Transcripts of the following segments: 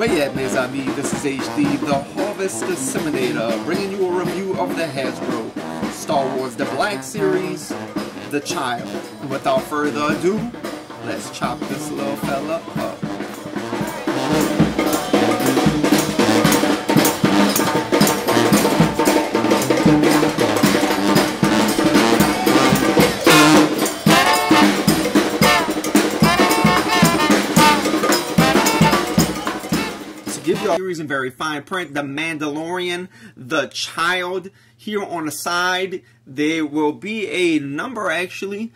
Where you at, mes amis? This is HD, the Harvest Disseminator, bringing you a review of the Hasbro Star Wars The Black Series, The Child. And without further ado, let's chop this little fella up. Give you a series in very fine print, the Mandalorian, the Child. Here on the side, there will be a number actually,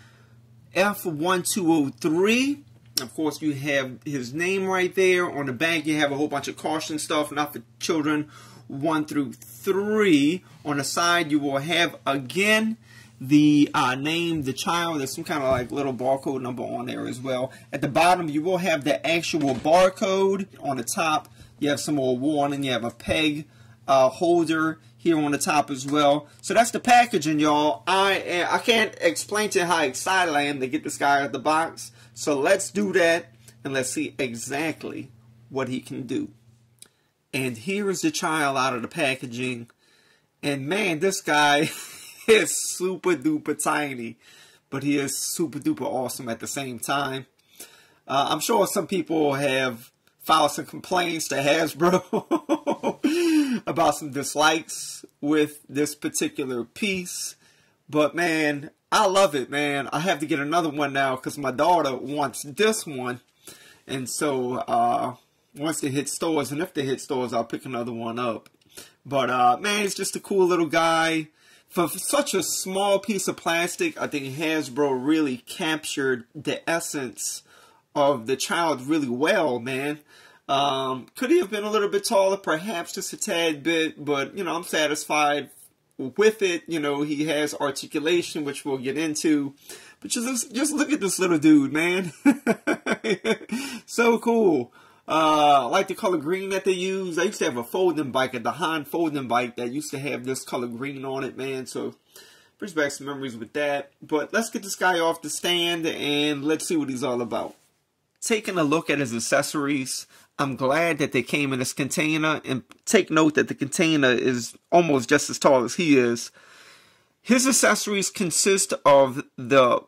F1203. Of course, you have his name right there. On the back, you have a whole bunch of caution stuff, not for children 1 through 3. On the side, you will have again the name, the Child. There's some kind of like little barcode number on there as well. At the bottom, you will have the actual barcode. On the top, you have some more warning. You have a peg holder here on the top as well. So that's the packaging, y'all. I can't explain to you how excited I am to get this guy out of the box. So let's do that, and let's see exactly what he can do. And here is the Child out of the packaging. And man, this guy is super duper tiny, but he is super duper awesome at the same time. I'm sure some people have filed some complaints to Hasbro about some dislikes with this particular piece. But man, I love it, man. I have to get another one now because my daughter wants this one. And so once they hit stores, and if they hit stores, I'll pick another one up. But man, it's just a cool little guy. For such a small piece of plastic, I think Hasbro really captured the essence of the Child really well, man. Could he have been a little bit taller? Perhaps just a tad bit, but, you know, I'm satisfied with it. You know, he has articulation, which we'll get into. But just look at this little dude, man. So cool. I like the color green that they use. I used to have a folding bike, a Dahan folding bike that used to have this color green on it, man. So brings back some memories with that. But let's get this guy off the stand and let's see what he's all about. Taking a look at his accessories, I'm glad that they came in this container, and take note that the container is almost just as tall as he is. His accessories consist of the,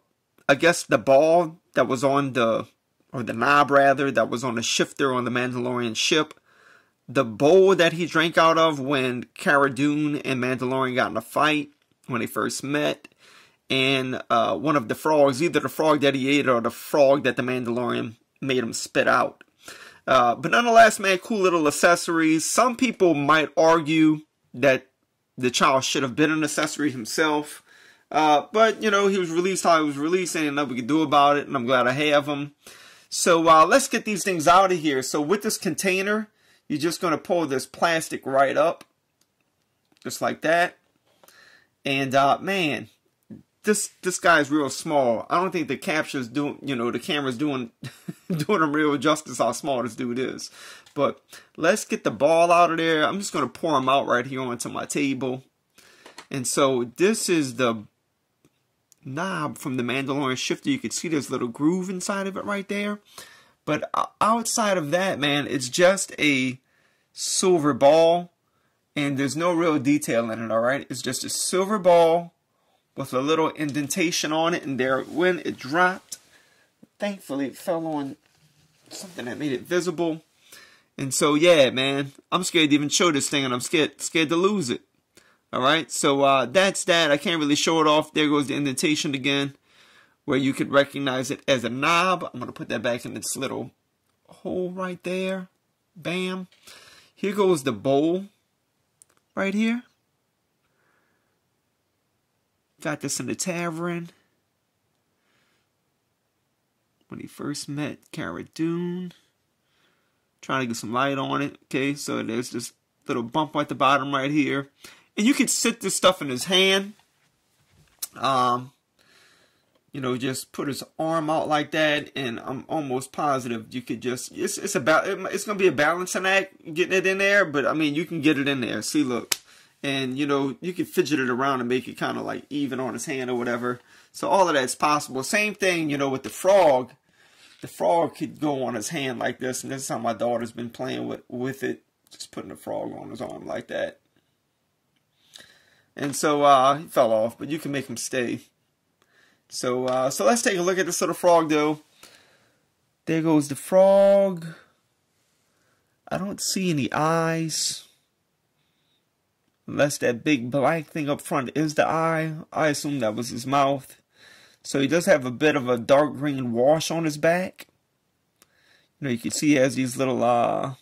I guess, the ball that was on the, or the knob rather, that was on the shifter on the Mandalorian ship, the bowl that he drank out of when Cara Dune and Mandalorian got in a fight when they first met, and one of the frogs, either the frog that he ate or the frog that the Mandalorian made him spit out. But nonetheless, man, cool little accessories. Some people might argue that the Child should have been an accessory himself. But, you know, he was released how he was released. Ain't nothing we can do about it, and I'm glad I have him. So let's get these things out of here. So with this container, you're just going to pull this plastic right up. Just like that. And, man, this guy is real small. I don't think the capture's doing, you know, the camera's doing doing him real justice how small this dude is. But let's get the ball out of there. I'm just going to pour him out right here onto my table. And so this is the knob from the Mandalorian shifter. You can see this little groove inside of it right there. But outside of that, man, it's just a silver ball. And there's no real detail in it, alright? It's just a silver ball with a little indentation on it, and there, when it dropped, thankfully it fell on something that made it visible. And so yeah, man, I'm scared to even show this thing, and I'm scared to lose it. Alright, so that's that. I can't really show it off. There goes the indentation again, where you could recognize it as a knob. I'm gonna put that back in this little hole right there. Bam. Here goes the bowl right here. Got this in the tavern when he first met Cara Dune. Trying to get some light on it. Okay, so there's this little bump at the bottom right here. And you can sit this stuff in his hand. You know, just put his arm out like that, and I'm almost positive you could just, it's gonna be a balancing act getting it in there, but I mean, you can get it in there. See, look. And, you know, you can fidget it around and make it kind of like even on his hand or whatever. So all of that's possible. Same thing, you know, with the frog. the frog could go on his hand like this, and this is how my daughter's been playing with it, just putting the frog on his arm like that. And so he fell off, but you can make him stay. So let's take a look at this little frog though. There goes the frog. I don't see any eyes. Unless that big black thing up front is the eye. I assume that was his mouth. So he does have a bit of a dark green wash on his back. You know, you can see he has these little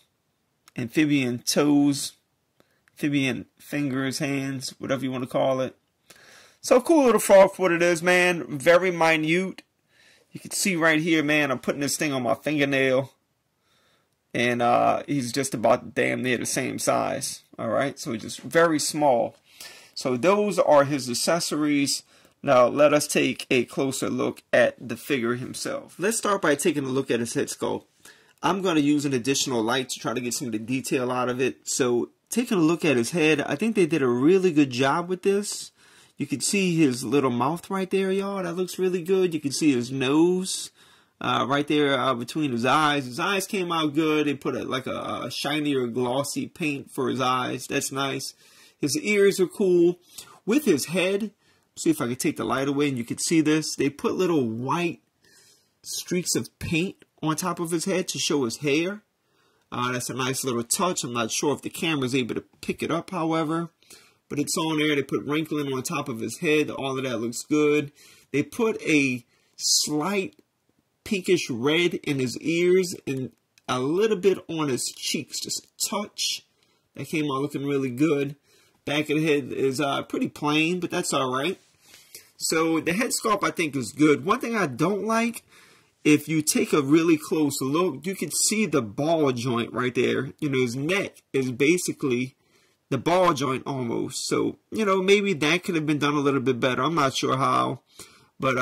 amphibian toes, amphibian fingers, hands, whatever you want to call it. So cool little frog for what it is, man. Very minute. You can see right here, man, I'm putting this thing on my fingernail. And he's just about damn near the same size. Alright, so just very small. So those are his accessories. Now let us take a closer look at the figure himself. Let's start by taking a look at his head sculpt. I'm going to use an additional light to try to get some of the detail out of it. So taking a look at his head, I think they did a really good job with this. You can see his little mouth right there, y'all. That looks really good. You can see his nose right there between his eyes. His eyes came out good. They put like a shinier, glossy paint for his eyes. That's nice. His ears are cool. With his head, see if I can take the light away and you can see this. They put little white streaks of paint on top of his head to show his hair. That's a nice little touch. I'm not sure if the camera is able to pick it up, however. But it's on there. They put wrinkling on top of his head. All of that looks good. They put a slight pinkish red in his ears and a little bit on his cheeks. Just a touch. That came out looking really good. Back of the head is pretty plain, but that's alright. So the head sculpt I think is good. One thing I don't like, if you take a really close look, you can see the ball joint right there. You know, his neck is basically the ball joint almost. So, you know, maybe that could have been done a little bit better. I'm not sure how. But,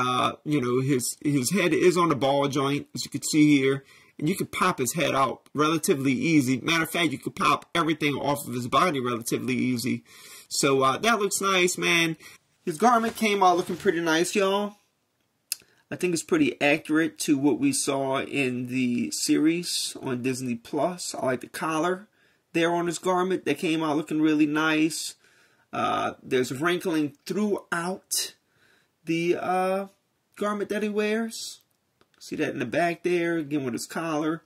you know, his head is on the ball joint, as you can see here. And you can pop his head out relatively easy. Matter of fact, you could pop everything off of his body relatively easy. So, that looks nice, man. His garment came out looking pretty nice, y'all. I think it's pretty accurate to what we saw in the series on Disney+. I like the collar there on his garment. That came out looking really nice. There's wrinkling throughout the garment that he wears. See that in the back there, again with his collar.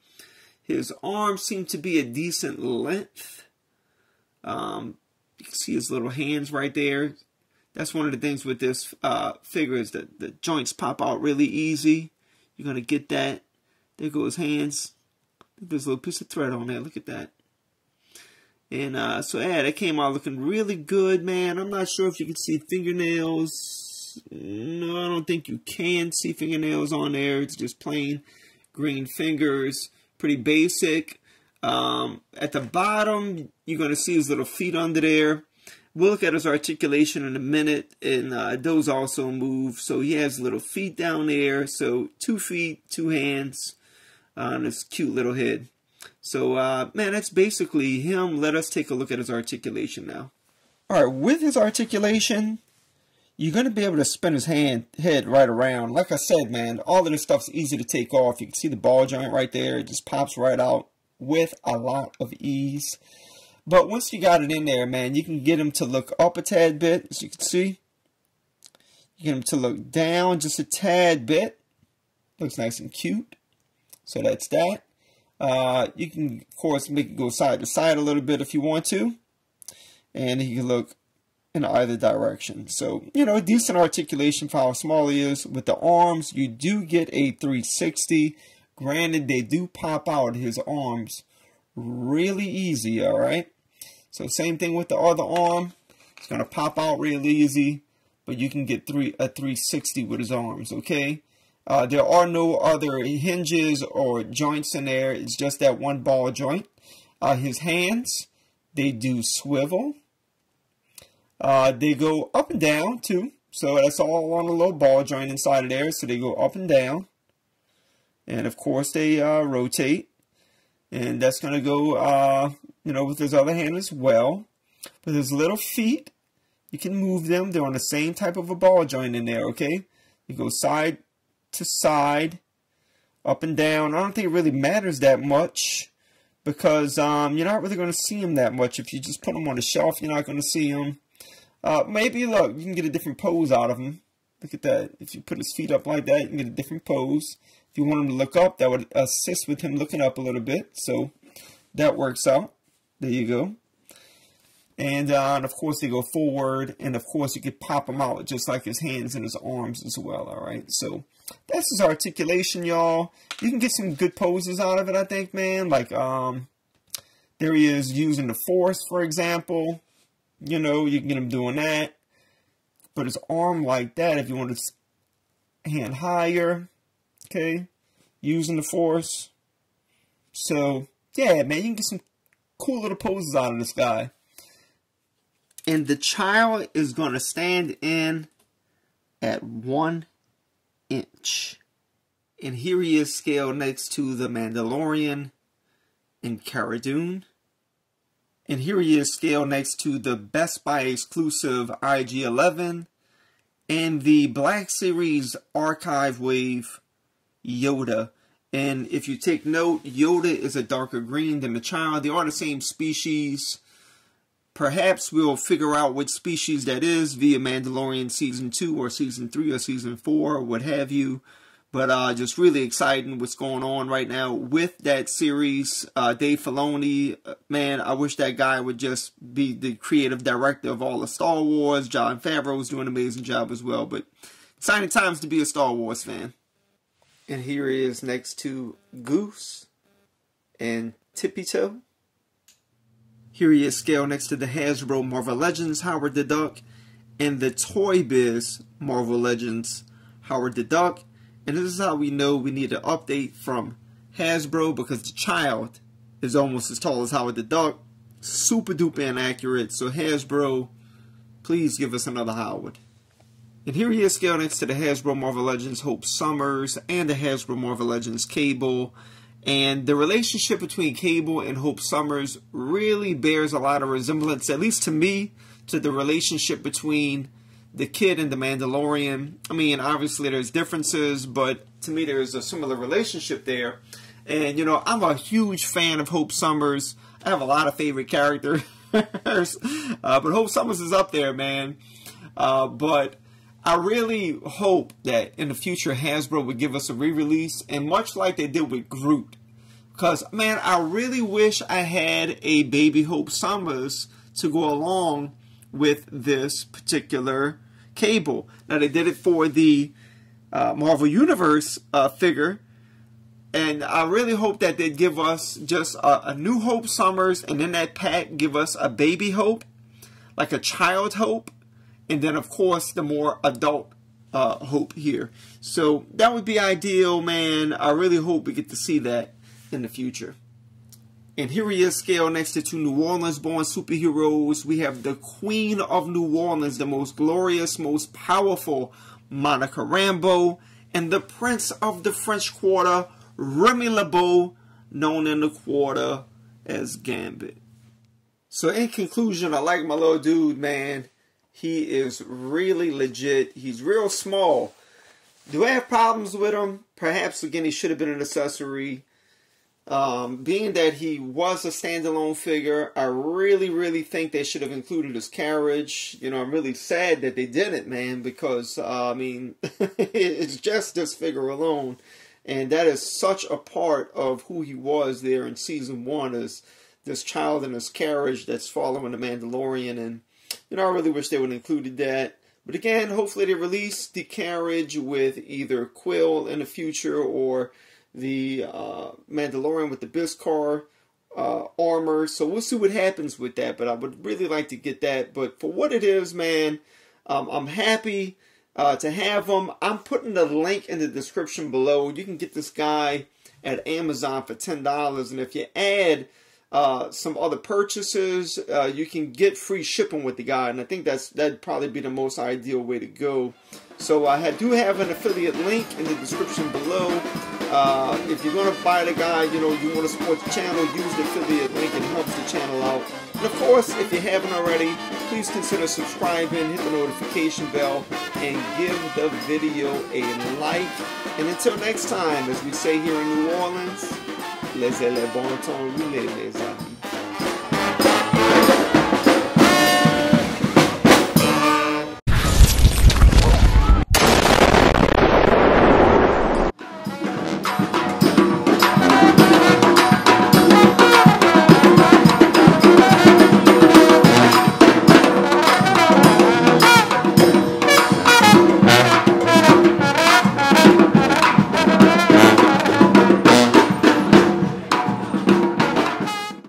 His arms seem to be a decent length. You can see his little hands right there. That's one of the things with this figure is that the joints pop out really easy. You're going to get that. There go his hands. There's a little piece of thread on there. Look at that. And so yeah, that came out looking really good, man. I'm not sure if you can see fingernails. No, I don't think you can see fingernails on there. It's just plain green fingers. Pretty basic. At the bottom, you're going to see his little feet under there. We'll look at his articulation in a minute, and those also move. So he has little feet down there. So 2 feet, 2 hands on this cute little head. So, man, that's basically him. Let us take a look at his articulation now. All right, with his articulation, you're going to be able to spin his head right around. Like I said, man, all of this stuff's easy to take off. You can see the ball joint right there. It just pops right out with a lot of ease. But once you got it in there, man, you can get him to look up a tad bit, as you can see. You get him to look down just a tad bit. Looks nice and cute. So that's that. You can, of course, make it go side to side a little bit if you want to. And he can look in either direction. So, you know, decent articulation for how small he is. With the arms, you do get a 360. Granted, they do pop out his arms really easy, alright? So same thing with the other arm. It's going to pop out real easy, but you can get a 360 with his arms, okay? There are no other hinges or joints in there. It's just that one ball joint. His hands, they do swivel. They go up and down too. So that's all on a little ball joint inside of there. So they go up and down. And of course they rotate. And that's going to go, you know, with his other hand as well. With his little feet, you can move them. They're on the same type of a ball joint in there, okay? You go side to side up and down. I don't think it really matters that much because you're not really going to see him that much. If you just put him on the shelf, you're not going to see him. Maybe, look, you can get a different pose out of him. Look at that. If you put his feet up like that, you can get a different pose. If you want him to look up, that would assist with him looking up a little bit. So that works out. There you go. And of course, they go forward. And of course, you could pop them out just like his hands and his arms as well. All right. So that's his articulation, y'all. You can get some good poses out of it, I think, man. Like, there he is using the Force, for example. You know, you can get him doing that. Put his arm like that if you want his hand higher. Okay. Using the Force. So, yeah, man, you can get some cool little poses out of this guy. And the child is going to stand in at 1 inch. And here he is scaled next to the Mandalorian and Cara Dune. And here he is scaled next to the Best Buy exclusive IG-11 and the Black Series Archive Wave Yoda. And if you take note, Yoda is a darker green than the child. They are the same species. Perhaps we'll figure out which species that is via Mandalorian Season 2 or Season 3 or Season 4 or what have you. But just really exciting what's going on right now with that series. Dave Filoni, man, I wish that guy would just be the creative director of all of Star Wars. Jon Favreau's doing an amazing job as well. But exciting times to be a Star Wars fan. And here he is next to Goose and Tippy Toe. Here he is scaled next to the Hasbro Marvel Legends Howard the Duck and the Toy Biz Marvel Legends Howard the Duck. And this is how we know we need an update from Hasbro because the child is almost as tall as Howard the Duck. Super duper inaccurate. So Hasbro, please give us another Howard. And here he is scaled next to the Hasbro Marvel Legends Hope Summers and the Hasbro Marvel Legends Cable. And the relationship between Cable and Hope Summers really bears a lot of resemblance, at least to me, to the relationship between the kid and the Mandalorian. I mean, obviously there's differences, but to me there's a similar relationship there. And, you know, I'm a huge fan of Hope Summers. I have a lot of favorite characters. But Hope Summers is up there, man. But I really hope that in the future Hasbro would give us a re-release, and much like they did with Groot. Because, man, I really wish I had a baby Hope Summers to go along with this particular Cable. Now, they did it for the Marvel Universe figure, and I really hope that they'd give us just a new Hope Summers, and in that pack give us a baby Hope, like a child Hope, and then, of course, the more adult Hope here. So that would be ideal, man. I really hope we get to see that in the future. And here he is scaled next to two New Orleans-born superheroes. We have the Queen of New Orleans, the most glorious, most powerful Monica Rambeau, and the Prince of the French Quarter, Remy LeBeau, known in the Quarter as Gambit. So in conclusion, I like my little dude, man. He is really legit. He's real small. Do I have problems with him? Perhaps, again, he should have been an accessory. Being that he was a standalone figure, I really think they should have included his carriage. You know, I'm really sad that they didn't, man, because, I mean, it's just this figure alone. And that is such a part of who he was there in Season 1, is this child in his carriage that's following the Mandalorian. And, you know, I really wish they would have included that. But again, hopefully they release the carriage with either Quill in the future or the Mandalorian with the Beskar armor. So we'll see what happens with that. But I would really like to get that. But for what it is, man, I'm happy to have them. I'm putting the link in the description below. You can get this guy at Amazon for $10. And if you add some other purchases, you can get free shipping with the guy, and I think that'd probably be the most ideal way to go. So I do have an affiliate link in the description below. If you're going to buy the guy, you know, you want to support the channel, use the affiliate link. It helps the channel out. And of course, if you haven't already, please consider subscribing, hit the notification bell, and give the video a like. And until next time, as we say here in New Orleans, laissez le bon temps rouler, mes amis.